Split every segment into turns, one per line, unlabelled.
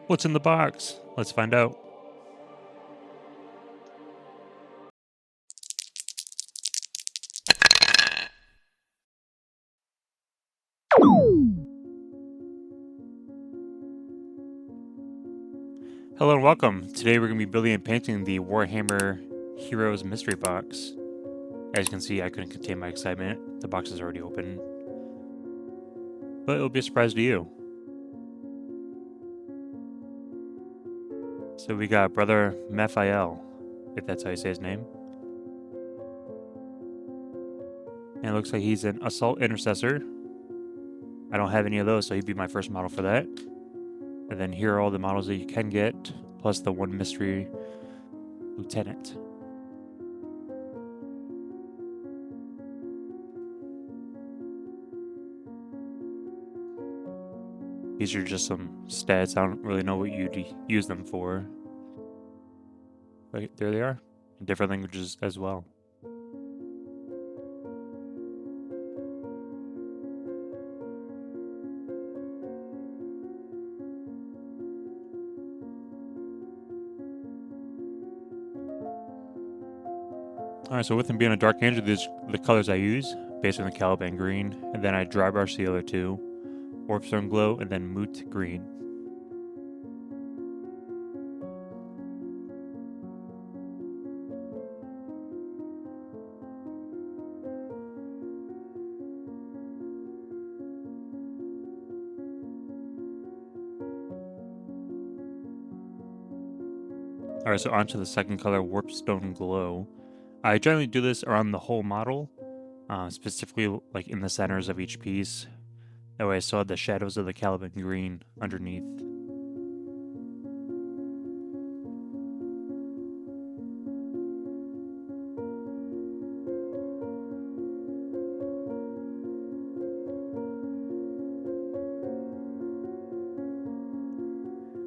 What's in the box? Let's find out. Hello and welcome. Today we're going to be building and painting the Warhammer Heroes Mystery Box. As you can see, I couldn't contain my excitement. The box is already open. But it'll be a surprise to you. So we got Brother Mephiel, if that's how you say his name. And it looks like he's an Assault Intercessor. I don't have any of those, so he'd be my first model for that. And then here are all the models that you can get, plus the one Mystery Lieutenant. These are just some stats. I don't really know what you'd use them for. But there they are, in different languages as well. Alright, so with him being a Dark Angel, these are the colors I use, based on the Caliban Green, and then I dry brush the other two, Warpstone Glow, and then Moot Green. Alright, so on to the second color, Warpstone Glow. I generally do this around the whole model, specifically like in the centers of each piece. That way I still have the shadows of the Caliban Green underneath.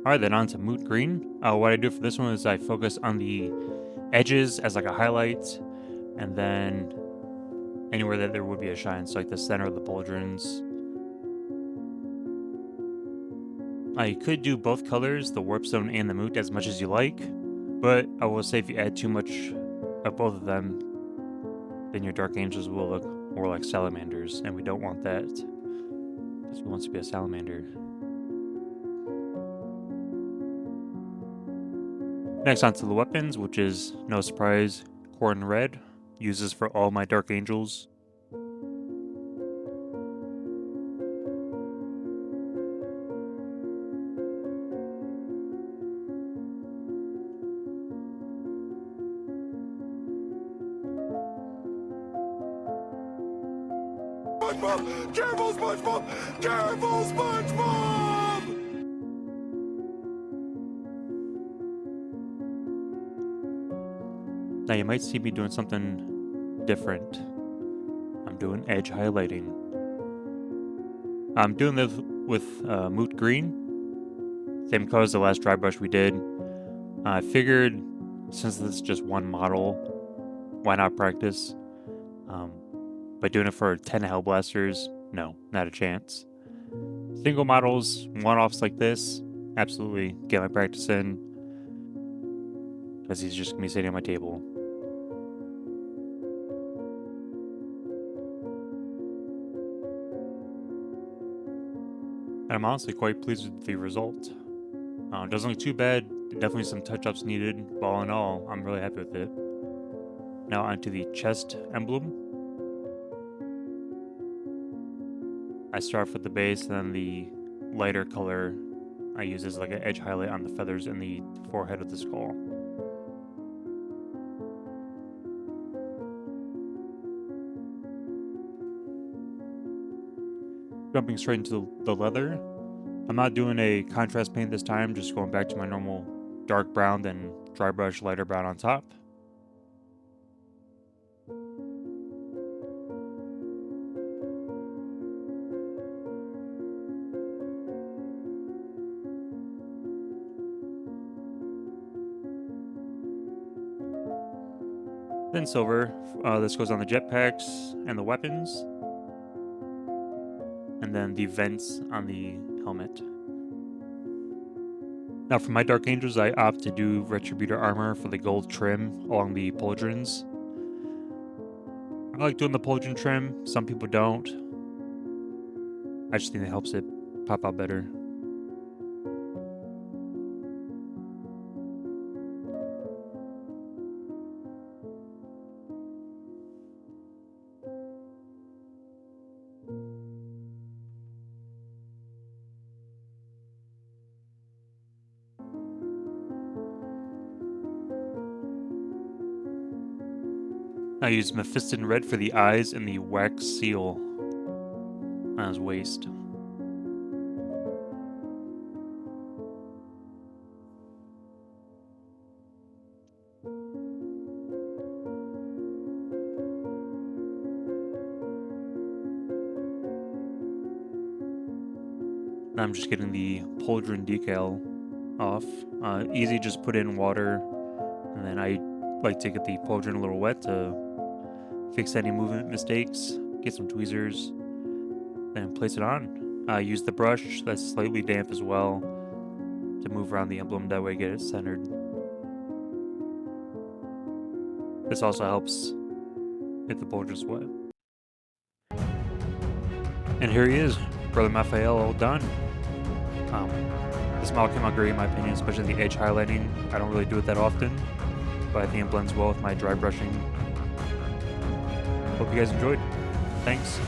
Alright, then on to Moot Green. What I do for this one is I focus on the edges as like a highlight, and then anywhere that there would be a shine, so like the center of the pauldrons. You could do both colors, the Warpstone and the Moot, as much as you like, but I will say if you add too much of both of them, then your Dark Angels will look more like salamanders, and we don't want that, because who wants to be a salamander? Next on to the weapons, which is, no surprise, Khorne Red. Uses for all my Dark Angels.
SpongeBob! Careful, SpongeBob! Careful, SpongeBob!
Now you might see me doing something different. I'm doing edge highlighting. I'm doing this with Moot Green. Same color as the last dry brush we did. I figured since this is just one model, why not practice? But doing it for 10 Hellblasters, no, not a chance. Single models, one-offs like this, absolutely get my practice in, because he's just going to be sitting at my table. And I'm honestly quite pleased with the result. Doesn't look too bad, definitely some touch-ups needed, but all in all, I'm really happy with it. Now onto the chest emblem. I start off with the base, and then the lighter color I use as like an edge highlight on the feathers and the forehead of the skull. Jumping straight into the leather. I'm not doing a contrast paint this time, just going back to my normal dark brown, then dry brush lighter brown on top. Then silver. This goes on the jetpacks and the weapons. And then the vents on the helmet. Now for my Dark Angels, I opt to do Retributor armor for the gold trim along the pauldrons. I like doing the pauldron trim, some people don't. I just think it helps it pop out better. I use Mephiston Red for the eyes and the wax seal on his waist. Now I'm just getting the pauldron decal off. Easy, just put in water, and then I like to get the pauldron a little wet to fix any movement mistakes, get some tweezers, then place it on. Use the brush that's slightly damp as well to move around the emblem, that way get it centered. This also helps if the pauldron's wet. And here he is, Brother Raphael, all done. This model came out great in my opinion, especially the edge highlighting. I don't really do it that often, but I think it blends well with my dry brushing. Hope you guys enjoyed. Thanks.